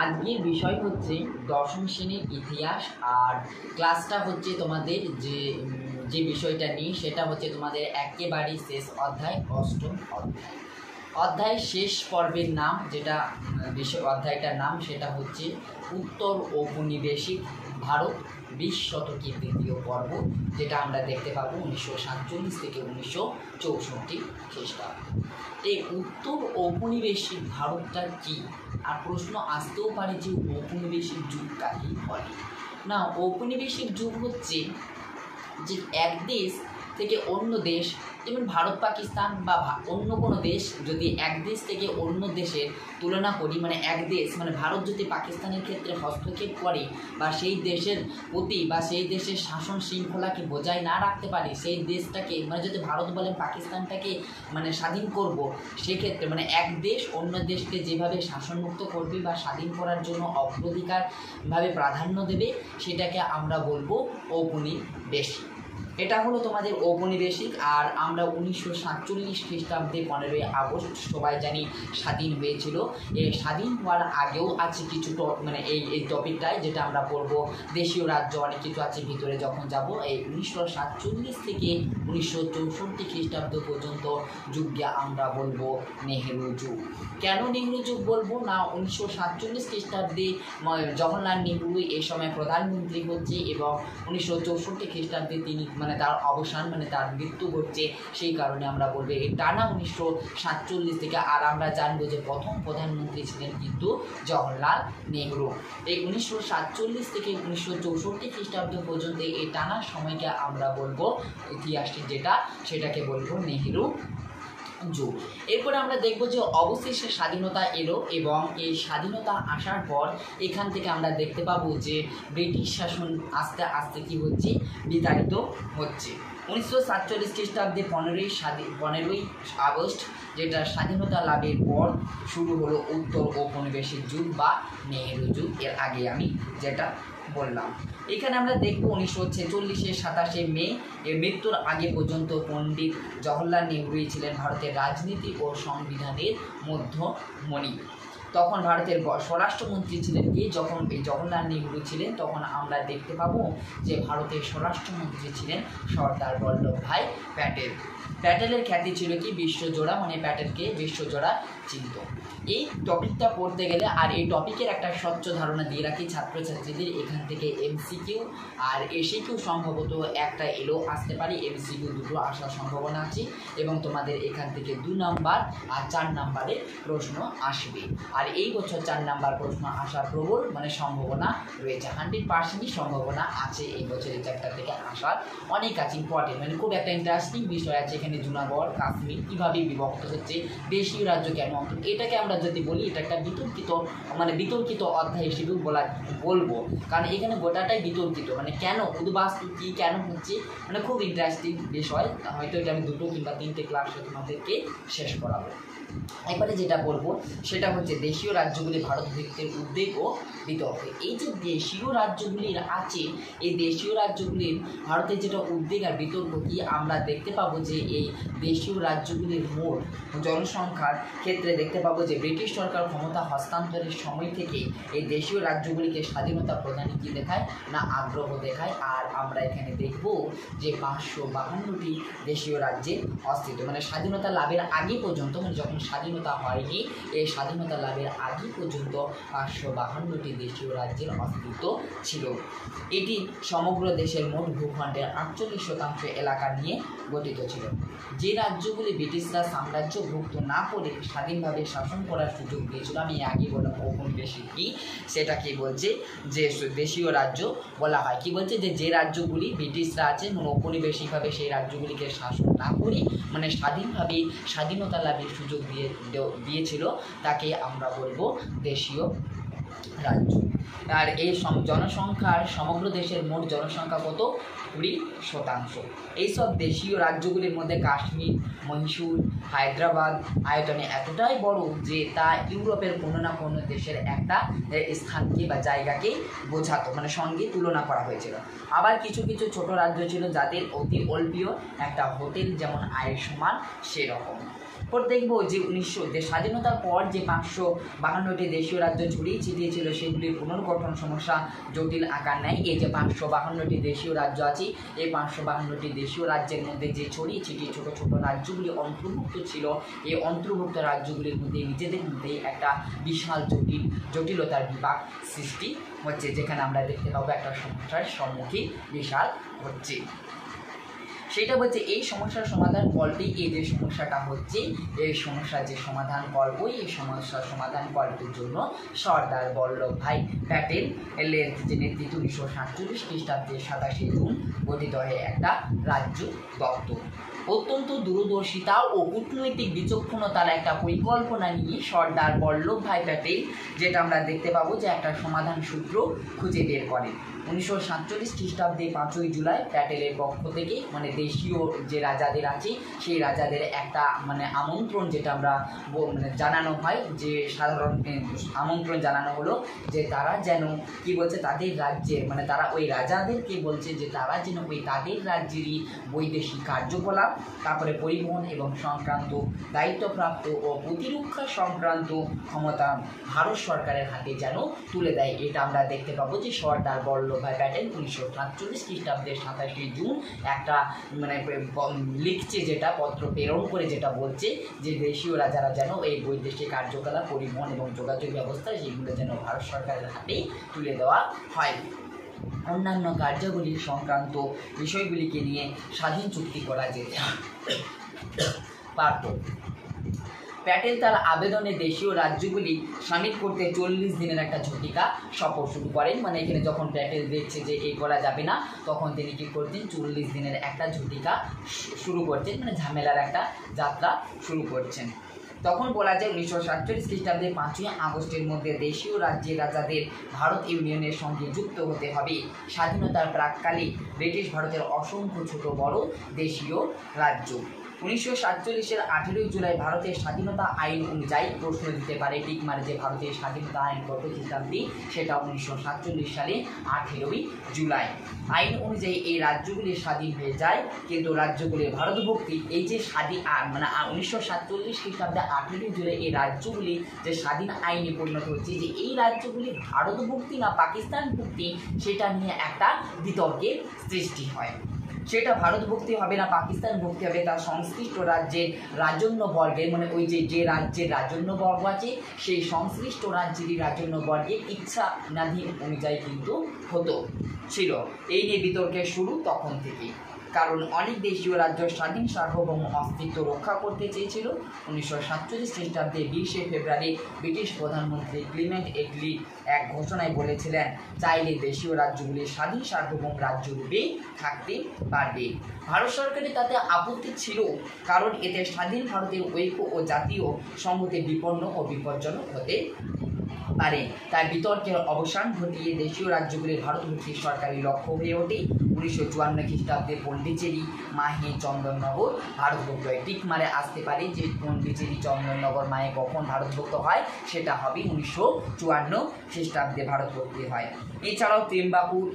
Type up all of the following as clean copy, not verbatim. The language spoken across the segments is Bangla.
আজকের বিষয় হচ্ছে দশম শ্রেণীর ইতিহাস। আর ক্লাসটা হচ্ছে তোমাদের যে বিষয়টা নিয়ে সেটা হচ্ছে তোমাদের একেবারেই শেষ অধ্যায়, অষ্টম অধ্যায় শেষ পর্বের নাম, যেটা অধ্যায়টার নাম সেটা হচ্ছে উত্তর ঔপনিবেশিক ভারত 20 শতকের দ্বিতীয় পর্ব, যেটা আমরা দেখতে পাবো 1947 থেকে 1964 খ্রিস্টাব্দ। এই উত্তর ঔপনিবেশিক ভারতটা কি? আর প্রশ্ন আসতেও পারে যে ঔপনিবেশিক যুগ কাকে বলে। না, ঔপনিবেশিক যুগ হচ্ছে যে এক দেশ থেকে অন্য দেশ, যেমন ভারত পাকিস্তান বা অন্য কোনো দেশ, যদি এক দেশ থেকে অন্য দেশের তুলনা করি, মানে এক দেশ মানে ভারত যদি পাকিস্তানের ক্ষেত্রে হস্তক্ষেপ করে বা সেই দেশের প্রতি বা সেই দেশের শাসন শৃঙ্খলাকে বজায় না রাখতে পারে, সেই দেশটাকে মানে যদি ভারত বলে পাকিস্তানটাকে মানে স্বাধীন করব, সেক্ষেত্রে মানে এক দেশ অন্য দেশকে যেভাবে শাসনমুক্ত করবে বা স্বাধীন করার জন্য অগ্রাধিকারভাবে প্রাধান্য দেবে, সেটাকে আমরা বলবো ঔপনিবেশিক। এটা হলো তোমাদের ঔপনিবেশিক। আর আমরা 1947 খ্রিস্টাব্দে 15ই আগস্ট সবাই জানি স্বাধীন হয়েছিল। এই স্বাধীন হওয়ার আগেও আছে কিছু মানে এই টপিকটায় যেটা আমরা পড়বো, দেশীয় রাজ্য অনেক কিছু আছে ভিতরে যখন যাব। এই 1947 থেকে 1964 খ্রিস্টাব্দ পর্যন্ত যুগকে আমরা বলবো নেহেরু যুগ। কেন নেহেরু যুগ বলবো? না, 1947 খ্রিস্টাব্দে জওহরলাল নেহেরু এই সময় প্রধানমন্ত্রী হচ্ছে এবং 1964 খ্রিস্টাব্দে তিনি মানে তার অবসান মানে তার মৃত্যু ঘটছে, সেই কারণে আমরা বলবো এই টানা 1947 থেকে। আর আমরা জানবো যে প্রথম প্রধানমন্ত্রী ছিলেন কিন্তু জওহরলাল নেহেরু। এই 1947 থেকে 1964 খ্রিস্টাব্দ পর্যন্ত এই টানা সময়কে আমরা বলবো ইতিহাসটি যেটা সেটাকে বলবো নেহেরু যুগ। এরপরে আমরা দেখব যে অবশেষে স্বাধীনতা এলো এবং এই স্বাধীনতা আসার পর এখান থেকে আমরা দেখতে পাবো যে ব্রিটিশ শাসন আস্তে আস্তে কী হচ্ছে, বিতাড়িত হচ্ছে। 1947 খ্রিস্টাব্দে 15ই আগস্ট যেটা স্বাধীনতা লাভের পর শুরু হলো উত্তর ঔপনিবেশিক যুগ বা নেহেরু যুগ। এর আগে আমি যেটা বললাম, এখানে আমরা দেখব 1946-এর 27শে মে এর মৃত্যুর আগে পর্যন্ত পণ্ডিত জওহরলাল নেহরুই ছিলেন ভারতের রাজনীতি ও সংবিধানের মধ্যমণি। তখন ভারতের স্বরাষ্ট্রমন্ত্রী ছিলেন কি? যখন এই জওহরলাল নেহরু ছিলেন তখন আমরা দেখতে পাবো যে ভারতের স্বরাষ্ট্রমন্ত্রী ছিলেন সর্দার বল্লভভাই প্যাটেল। প্যাটেলের খ্যাতি ছিল কি বিশ্বজোড়া, মানে প্যাটেলকে বিশ্বজোড়া চিনত। এই টপিকটা পড়তে গেলে আর এই টপিকের একটা স্বচ্ছ ধারণা দিয়ে রাখি ছাত্রছাত্রীদের, এখান থেকে এমসিকিউ আর এসিকিউ সম্ভবত একটা এলেও আসতে পারে, এমসিকিউ দুটো আসার সম্ভাবনা আছে এবং তোমাদের এখান থেকে 2 নাম্বার আর 4 নাম্বারে প্রশ্ন আসবে। আর এই বছর 4 নাম্বার প্রশ্ন আসার প্রবল মানে সম্ভাবনা রয়েছে, 100%ই সম্ভাবনা আছে এই বছর এই চ্যাপ্টার থেকে আসার। অনেক আছে ইম্পর্টেন্ট, মানে খুব একটা ইন্টারেস্টিং বিষয় আছে এখানে। জুনাগড় কাশ্মীর কীভাবে বিভক্ত হচ্ছে, দেশীয় রাজ্য কেন, এটাকে আমরা যদি বলি এটা একটা বিতর্কিত অধ্যায় হিসেবে বলবো, কারণ এখানে গোটাটাই বিতর্কিত, মানে কেন উদ্বাস্তু কী কেন হচ্ছে, মানে খুব ইন্টারেস্টিং বিষয়। হয়তো এটা আমি 2 কিংবা 3টে ক্লাসে তোমাদেরকে শেষ করাবো। এবারে যেটা বলবো সেটা হচ্ছে দেশীয় রাজ্যগুলি ভারত ভিত্তির উদ্বেগ ও বিতর্ক। এই যে দেশীয় রাজ্যগুলির আছে, এই দেশীয় রাজ্যগুলির ভারতের যেটা উদ্বেগ আর বিতর্ক কি, আমরা দেখতে পাবো যে এই দেশীয় রাজ্যগুলির মোট জনসংখ্যার ক্ষেত্রে দেখতে পাবো যে ব্রিটিশ সরকার ক্ষমতা হস্তান্তরের সময় থেকে এই দেশীয় রাজ্যগুলিকে স্বাধীনতা প্রদানে কী দেখায় না আগ্রহ দেখায়। আর আমরা এখানে দেখব যে 552টি দেশীয় রাজ্যের অস্তিত্ব, মানে স্বাধীনতা লাভের আগে পর্যন্ত, মানে যখন স্বাধীনতা হয়নি এই স্বাধীনতা লাভের আগে পর্যন্ত 552টি দেশীয় রাজ্যের অস্তিত্ব ছিল। এটি সমগ্র দেশের মোট ভূখণ্ডের 48% এলাকা নিয়ে গঠিত ছিল। যে রাজ্যগুলি ব্রিটিশরা সাম্রাজ্যভুক্ত না করে স্বাধীনভাবে শাসন করার সুযোগ দিয়েছিল, আমি আগে বললাম ঔপনিবেশিক কি, সেটা কি বলছে যে দেশীয় রাজ্য বলা হয়। কি বলছে যে রাজ্যগুলি ব্রিটিশরা আছে মানে ঔপনিবেশিকভাবে সেই রাজ্যগুলিকে শাসন না করে মানে স্বাধীনভাবে স্বাধীনতা লাভের সুযোগ দিয়েছিল তাকে আমরা বলবো দেশীয় রাজ্য। আর এই জনসংখ্যার সমগ্র দেশের মোট জনসংখ্যা কত? 20%। এইসব দেশীয় রাজ্যগুলির মধ্যে কাশ্মীর, মহীশূর, হায়দ্রাবাদ আয়তনে এতটাই বড় যে তা ইউরোপের কোনো না কোনো দেশের একটা স্থানকে বা জায়গাকে বোঝাতো, মানে সঙ্গে তুলনা করা হয়েছিল। আবার কিছু কিছু ছোট রাজ্য ছিল যাদের অতি অল্পীয় একটা হোটেল যেমন আয়ুষ্মান সেরকম। পর দেখবো যে যে স্বাধীনতার পর যে 552টি দেশীয় রাজ্য ছড়িয়ে ছিটিয়ে ছিল সেগুলির পুনর্গঠন সমস্যা জটিল আকার নেয়। এই যে 552টি দেশীয় রাজ্য আছে, এই 552টি দেশীয় রাজ্যের মধ্যে যে ছড়িয়ে ছিটিয়ে ছোট ছোট রাজ্যগুলি অন্তর্ভুক্ত ছিল, এই অন্তর্ভুক্ত রাজ্যগুলির মধ্যে নিজেদের মধ্যে একটা বিশাল জটিলতার বিভাগ সৃষ্টি হচ্ছে, যেখানে আমরা দেখতে পাবো একটা সমস্যার সম্মুখীন বিশাল হচ্ছে। সেটা হচ্ছে এই সমস্যার সমাধান কল্পে, এই যে সমস্যাটা হচ্ছে এই সমস্যার যে সমাধান কল্প, এই সমস্যার সমাধান কল্পের জন্য সর্দার বল্লভভাই প্যাটেল এর যে নেতৃত্ব 1947 খ্রিস্টাব্দে 27 জুন গঠিত হয়ে একটা রাজ্য দপ্তর। অত্যন্ত দূরদর্শিতা ও কূটনৈতিক বিচক্ষণতার একটা পরিকল্পনা নিয়ে সর্দার বল্লভভাই প্যাটেল, যেটা আমরা দেখতে পাবো যে একটা সমাধান সূত্র খুঁজে বের করেন। 1947 খ্রিস্টাব্দে 5ই জুলাই প্যাটেলের পক্ষ থেকে মানে দেশীয় যে রাজাদের আছে সেই রাজাদের একটা মানে আমন্ত্রণ, যেটা আমরা মানে জানানো হয়, যে সাধারণ আমন্ত্রণ জানানো হলো যে তারা যেন কি বলছে তাদের রাজ্যের মানে তারা ওই রাজাদেরকে বলছে যে তারা যেন ওই তাদের রাজ্যেরই বৈদেশিক কার্যকলাপ, তারপরে পরিবহন এবং সংক্রান্ত দায়িত্বপ্রাপ্ত ও প্রতিরক্ষা সংক্রান্ত ক্ষমতা ভারত সরকারের হাতে যেন তুলে দেয়। এটা আমরা দেখতে পাবো যে সর্দার বল্লভভাই প্যাটেল 1947 খ্রিস্টাব্দের 27 জুন একটা মানে লিখছে, যেটা পত্র প্রেরণ করে যেটা বলছে যে দেশীয় রাজারা যেন এই বৈদেশিক কার্যকলাপ, পরিবহন এবং যোগাযোগ ব্যবস্থা সেগুলো যেন ভারত সরকারের হাতেই তুলে দেওয়া হয়। অন্যান্য কার্যাবলী সংক্রান্ত বিষয়গুলিকে নিয়ে স্বাধীন চুক্তি করা যেতে পারত। প্যাটেল তার আবেদনে দেশীয় রাজ্যগুলি সামিল করতে 40 দিনের একটা ঝটিকা সফর শুরু করেন। মানে এখানে যখন প্যাটেল দেখছে যে এই করা যাবে না, তখন তিনি কী করতেন 40 দিনের একটা ঝটিকা শুরু করছেন, মানে ঝামেলার একটা যাত্রা শুরু করছেন। তখন বলা যায় 1947 খ্রিস্টাব্দের 5ই আগস্টের মধ্যে দেশীয় রাজ্যের রাজাদের ভারত ইউনিয়নের সঙ্গে যুক্ত হতে হবে। স্বাধীনতার প্রাক্কালে ব্রিটিশ ভারতের অসংখ্য ছোট বড় দেশীয় রাজ্য 1947-এর 18ই জুলাই ভারতের স্বাধীনতা আইন অনুযায়ী প্রশ্ন দিতে পারে, ঠিক মানে যে ভারতের স্বাধীনতা আইন কত খ্রিস্টাব্দে, সেটা 1947 সালে 18ই জুলাই। আইন অনুযায়ী এই রাজ্যগুলি স্বাধীন হয়ে যায়, কিন্তু রাজ্যগুলির ভারতভুক্তি এই যে স্বাধীন মানে 1947 খ্রিস্টাব্দে 18ই জুলাই এই রাজ্যগুলি যে স্বাধীন আইনে পরিণত হচ্ছে, যে এই রাজ্যগুলি ভারতভুক্তি না পাকিস্তান ভুক্তি, সেটা নিয়ে একটা বিতর্কের সৃষ্টি হয়। সেটা ভারতভুক্তি হবে না পাকিস্তান ভুক্তি হবে, তার সংশ্লিষ্ট রাজ্যের রাজন্য বর্গের মানে ওই যে রাজ্যের রাজন্য বর্গ আছে সেই সংশ্লিষ্ট রাজ্যেরই রাজন্য বর্গের ইচ্ছাধীন অনুযায়ী কিন্তু হতো ছিল। এই নিয়ে বিতর্কের শুরু তখন থেকেই, কারণ অনেক দেশীয় রাজ্য স্বাধীন সার্বভৌম অস্তিত্ব রক্ষা করতে চেয়েছিল। 1947 খ্রিস্টাব্দে 20 ফেব্রুয়ারি ব্রিটিশ প্রধানমন্ত্রী ক্লিমেন্ট এটলি এক ঘোষণায় বলেছিলেন, চাইলে দেশীয় রাজ্যগুলি স্বাধীন সার্বভৌম রাজ্যরূপে থাকতে পারবে। ভারত সরকারের তাতে আপত্তি ছিল, কারণ এতে স্বাধীন ভারতের ঐক্য ও জাতীয় সংহতি বিপন্ন ও বিপজ্জনক হতে পারে। তাই বিতর্কের অবসান ঘটিয়ে দেশীয় রাজ্যগুলির ভারতভুক্তির সরকারি লক্ষ্য হয়ে ওঠে। 1954 খ্রিস্টাব্দে পন্ডিচেরি, মাহে, চন্দননগর ভারতভুক্ত হয়। ঠিক মানে আসতে পারে যে পন্ডিচেরি, চন্দননগর, মাহে কখন ভারতভুক্ত হয়, সেটা হবে 1954 খ্রিস্টাব্দে ভারতভুক্তি হয়। এছাড়াও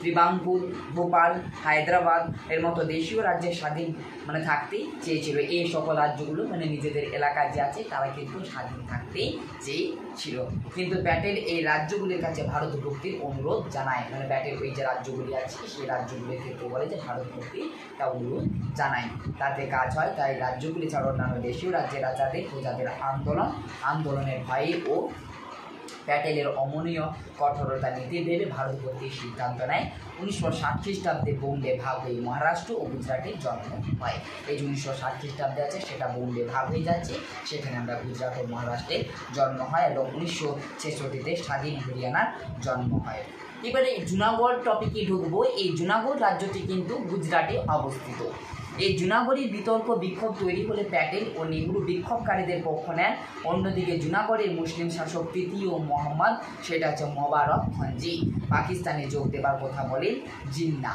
ত্রিবাঙ্কুর, ভোপাল, হায়দ্রাবাদ এর মতো দেশীয় রাজ্যের স্বাধীন মানে থাকতে চেয়েছিল। এই সকল রাজ্যগুলো মানে নিজেদের এলাকায় যে আছে তারা কিন্তু স্বাধীন থাকতে চেয়েছিল, কিন্তু প্যাটেল এই রাজ্যগুলির কাছে ভারতভুক্তির অনুরোধ জানায়। মানে প্যাটেল ওই যে রাজ্যগুলি আছে সেই রাজ্যগুলির ক্ষেত্রে বলে যে ভারতভুক্তিটা অনুরোধ জানায়, তাতে কাজ হয়। তাই রাজ্যগুলি ছাড়া অন্যান্য দেশীয় রাজ্যের রাজাদের প্রজাদের আন্দোলনের ভয়ে ও প্যাটেলের অমনীয় কঠোরতা নীতি ভেবে ভারতভুক্তির সিদ্ধান্ত নেয়। 1960 খ্রিস্টাব্দে বোম্বে ভাগ হয়ে মহারাষ্ট্র ও গুজরাটের জন্ম হয়। এই যে 1960 খ্রিস্টাব্দে আছে সেটা বোম্বে ভাগ হয়ে যাচ্ছে, সেখানে আমরা গুজরাট ও মহারাষ্ট্রের জন্ম হয় এবং 1966-তে স্বাধীন হরিয়ানার জন্ম হয়। এবারে জুনাগড় টপিকে ঢুকবো। এই জুনাগড় রাজ্যটি কিন্তু গুজরাটে অবস্থিত। এই জুনাগড়ের বিতর্ক বিক্ষোভ তৈরি হলে প্যাটেল ও নেহরু বিক্ষোভকারীদের পক্ষ নেন। অন্যদিকে জুনাগড়ের মুসলিম শাসক তৃতীয় মোহাম্মদ, সেটা হচ্ছে মোবারক খঞ্জি, পাকিস্তানে যোগ দেবার কথা বলেন জিন্না।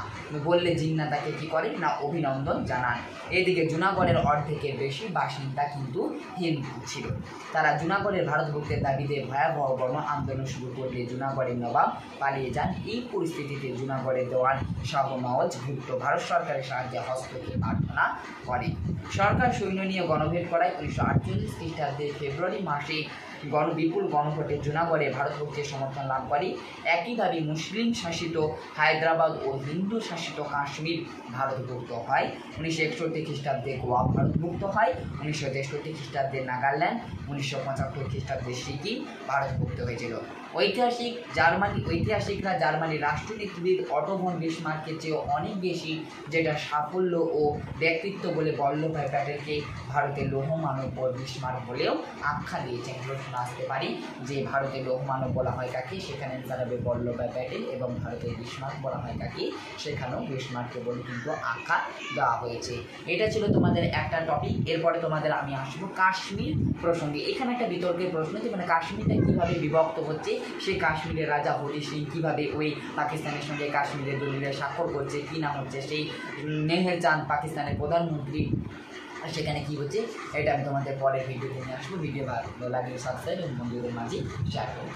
বললে জিন্না তাকে কী করেন না অভিনন্দন জানান। এদিকে জুনাগড়ের অর্ধেকের বেশি বাসিন্দা কিন্তু হিন্দু ছিল। তারা জুনাগড়ের ভারতভুক্তের দাবিতে ভয়াবহ গণ আন্দোলন শুরু করলে জুনাগড়ের নবাব পালিয়ে যান। এই পরিস্থিতিতে জুনাগড়ের দেওয়ান শাহ নওয়াজ ভুট্টো ভারত সরকারের সাহায্যে হস্তক্ষেপ প্রার্থনা করে। সরকার সৈন্য নিয়ে গণভেদ করায় 1948 খ্রিস্টাব্দের ফেব্রুয়ারি মাসে বিপুল গণভোটে জুনাগড়ে ভারতবর্ষের সমর্থন লাভ করে। একইভাবে মুসলিম শাসিত হায়দ্রাবাদ ও হিন্দু শাসিত কাশ্মীর ভারতভুক্ত হয়। 1961 খ্রিস্টাব্দে গোয়া ভারতভুক্ত হয়। 1963 খ্রিস্টাব্দে নাগাল্যান্ড, 1975 খ্রিস্টাব্দে সিকিম ভারতভুক্ত হয়েছিল। ঐতিহাসিকরা জার্মানির রাষ্ট্রনীতিবিদ অটো ভন বিসমার্কের চেয়েও অনেক বেশি যেটা সাফল্য ও ব্যক্তিত্ব বলে বল্লভভাই প্যাটেলকে ভারতের লৌহমানব বিসমার্ক বলেও আখ্যা দিয়েছেন। প্রশ্ন আসতে পারি যে ভারতের লৌহমানব বলা হয় কাকে, সেখানে অ্যান্সার হবে বল্লভভাই প্যাটেল, এবং ভারতের বিসমার্ক বলা হয় কাকে, সেখানেও বিসমার্ককে বলে কিন্তু আখ্যা দেওয়া হয়েছে। এটা ছিল তোমাদের একটা টপিক। এরপরে তোমাদের আমি আসবো কাশ্মীর প্রসঙ্গে। এখানে একটা বিতর্কের প্রশ্ন যে মানে কাশ্মীরটা কীভাবে বিভক্ত হচ্ছে, সেই কাশ্মীরের রাজা হরি সিং কীভাবে ওই পাকিস্তানের সঙ্গে কাশ্মীরের দলিলে স্বাক্ষর করছে, কী নাম হচ্ছে সেই মেহের চাঁদ পাকিস্তানের প্রধানমন্ত্রী, সেখানে কী হচ্ছে, এটা আমি তোমাদের পরের ভিডিওতে নিয়ে আসবো। ভিডিও ভালো লাগলে সাবস্ক্রাইব এবং বন্ধুদের মাঝে শেয়ার করবো।